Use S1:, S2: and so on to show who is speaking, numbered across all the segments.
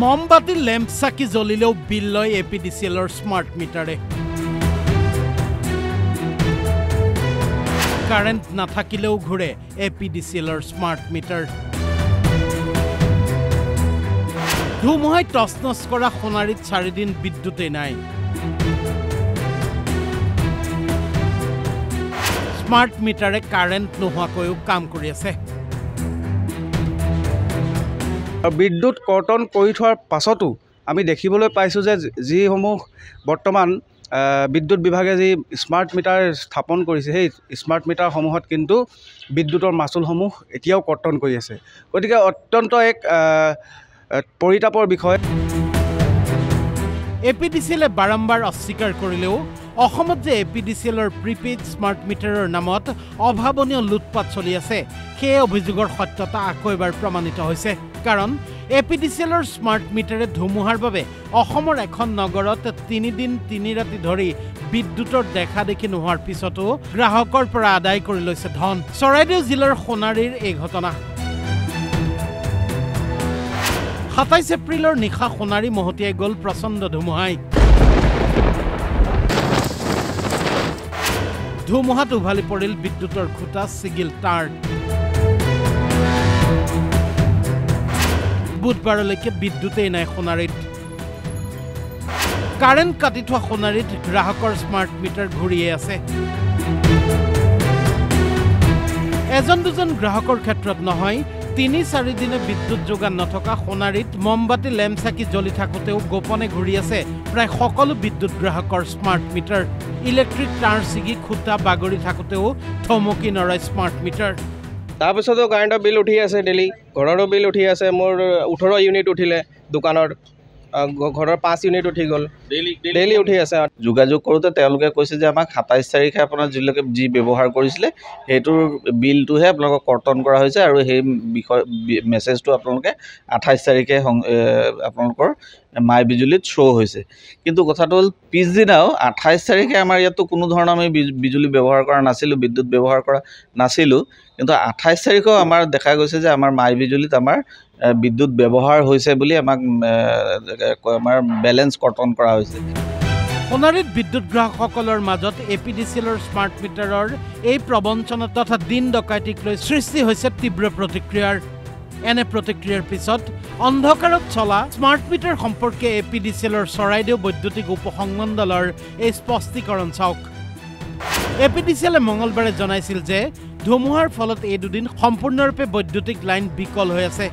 S1: মমবাতি লেম্প চাকি জ্বলিলেও বিল লয় এপিডিচিএলৰ স্মাৰ্ট মিটাৰে কাৰেণ্ট নাথাকিলেও ঘূৰে এপিডিচিএলৰ স্মাৰ্ট মিটাৰ ধুমুহাই টচনচ কৰা সোণাৰীত 4 দিন বিদ্যুতেই নাই স্মাৰ্ট মিটাৰে কাৰেণ্ট নোহোৱাকৈও কাম কৰি আছে
S2: বিদ্যুৎ কৰ্তন কৰি থোৱাৰ পাছতো আমি দেখিবলৈ পাইছোঁ যে যিসমূহ বৰ্তমান বিদ্যুৎ বিভাগে যি স্মাৰ্ট মিটাৰ স্থাপন কৰিছে সেই স্মাৰ্ট মিটাৰসমূহত কিন্তু বিদ্যুতৰ মাচুলসমূহ এতিয়াও কৰ্তন কৰি আছে গতিকে অত্যন্ত এক পৰিতাপৰ বিষয়
S1: এপিডিচিএলে বাৰম্বাৰ অস্বীকাৰ কৰিলেও অসমত যে এপিডিচিএলৰ প্ৰিপেইড স্মাৰ্ট মিটাৰৰ নামত অভাৱনীয় লুটপাট চলি আছে সেই অভিযোগৰ সত্যতা আকৌ এবাৰ প্ৰমাণিত হৈছে কাৰণ এপিডিচিএলৰ স্মাৰ্ট মিটাৰে ধুমুহাৰ বাবে অসমৰ এখন নগৰত 3 দিন 3 ৰাতি ধৰি বিদ্যুতৰ দেখা দেখি নোহোৱাৰ পিছতো গ্ৰাহকৰ পৰা আদায় কৰি লৈছে ধন চৰাইদেউ জিলাৰ সোণাৰীৰ এই ঘটনা 27 এপ্ৰিলৰ নিশা সোণাৰী মহতিয়াই গ'ল প্ৰচণ্ড ধুমুহাই ধুমুহাত উভালি পৰিল বিদ্যুতৰ খুঁটা ছিগিল তাঁৰ বুধবাৰলৈকে বিদ্যুতেই নাই সোণাৰীত কাৰেণ্ট কাটি থোৱা সোণাৰীত গ্ৰাহকৰ স্মাৰ্ট মিটাৰ ঘূৰিয়ে আছে এজন দুজন গ্ৰাহকৰ ক্ষেত্ৰত নহয় 3-4 দিনে বিদ্যুৎ যোগান নথকা সোণাৰীত মমবাতি লেম্প চাকি জ্বলি থাকোঁতেও গোপনে ঘূৰি আছে প্ৰায় সকলো বিদ্যুৎ গ্ৰাহকৰ স্মাৰ্ট মিটাৰ ইলেক্ট্ৰিক তাঁৰ ছিগি খুঁটা বাগৰি থাকোঁতেও থমকি নৰয় স্মাৰ্ট মিটাৰ
S3: তাৰপিছতো কাৰেণ্টৰ বিল উঠি আছে ডেইলি ঘৰৰো বিল উঠি আছে মোৰ 18 ইউনিট উঠিলে দোকানৰ ঘৰৰ 5 ইউনিট উঠি গ'ল ডেইলি উঠি আছে
S4: যোগাযোগ কৰোঁতে তেওঁলোকে কৈছে যে আমাক 27 তাৰিখে আপোনাৰ যিলৈকে যি ব্যৱহাৰ কৰিছিলে সেইটোৰ বিলটোহে আপোনালোকক কৰ্তন কৰা হৈছে আৰু সেই বিষয় মেছেজটো আপোনালোকে 28 তাৰিখে আপোনালোকৰ মাই বিজুলীত শ্ব' হৈছে কিন্তু কথাটো হ'ল পিছদিনাও 28 তাৰিখে আমাৰ ইয়াতো কোনো ধৰণৰ আমি বিজুলী ব্যৱহাৰ কৰা নাছিলোঁ বিদ্যুৎ ব্যৱহাৰ কৰা নাছিলোঁ কিন্তু 28 তাৰিখেও আমাৰ দেখা গৈছে যে আমাৰ মাই বিজুলীত আমাৰ বিদ্যুৎ ব্যৱহাৰ হৈছে বুলি আমাক আমাৰ বেলেন্স কৰ্তন কৰা হৈছে
S1: সোণাৰীত বিদ্যুৎ গ্ৰাহকসকলৰ মাজত এপিডিচিএলৰ স্মাৰ্ট মিটাৰৰ এই প্ৰবঞ্চনা তথা দিন ডকাইতিক লৈ সৃষ্টি হৈছে তীব্ৰ প্ৰতিক্ৰিয়াৰ এনে প্ৰতিক্ৰিয়াৰ পিছত অন্ধকাৰত চলা স্মাৰ্ট মিটাৰ সম্পৰ্কে এপিডিচিএলৰ চৰাইদেউ বৈদ্যুতিক উপসংমণ্ডলৰ এই স্পষ্টীকৰণ চাওক এপিডিচিএলে মঙলবাৰে জনাইছিল যে ধুমুহাৰ ফলত এই দুদিন সম্পূৰ্ণৰূপে বৈদ্যুতিক লাইন বিকল হৈ আছে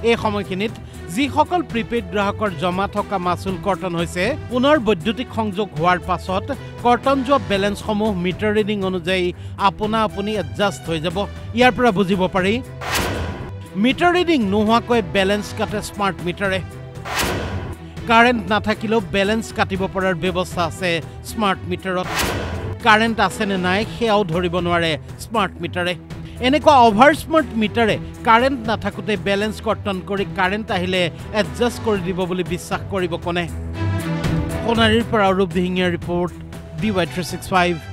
S1: এই সময়খিনিত যিসকল প্ৰিপেইড গ্ৰাহকৰ জমা থকা মাচুল কৰ্তন হৈছে পুনৰ বৈদ্যুতিক সংযোগ হোৱাৰ পাছত কৰ্তন যোৱা বেলেন্সসমূহ মিটাৰ ৰিডিং অনুযায়ী আপোনা আপুনি এডজাষ্ট হৈ যাব ইয়াৰ পৰা বুজিব পাৰি মিটাৰ ৰিডিং নোহোৱাকৈ বেলেন্স কাটে স্মাৰ্ট মিটাৰে কাৰেণ্ট নাথাকিলেও বেলেন্স কাটিব পৰাৰ ব্যৱস্থা আছে স্মাৰ্ট মিটাৰত কাৰেণ্ট আছে নে নাই সেয়াও ধৰিব নোৱাৰে স্মাৰ্ট মিটাৰে এনেকুৱা অভাৰ স্মাৰ্ট মিটাৰে কাৰেণ্ট নাথাকোঁতে বেলেন্স কৰ্তন কৰি কাৰেণ্ট আহিলে এডজাষ্ট কৰি দিব বুলি বিশ্বাস কৰিব কোনে সোণাৰীৰ পৰা অৰূপ দিহিঙীয়াৰ ৰিপৰ্ট DY365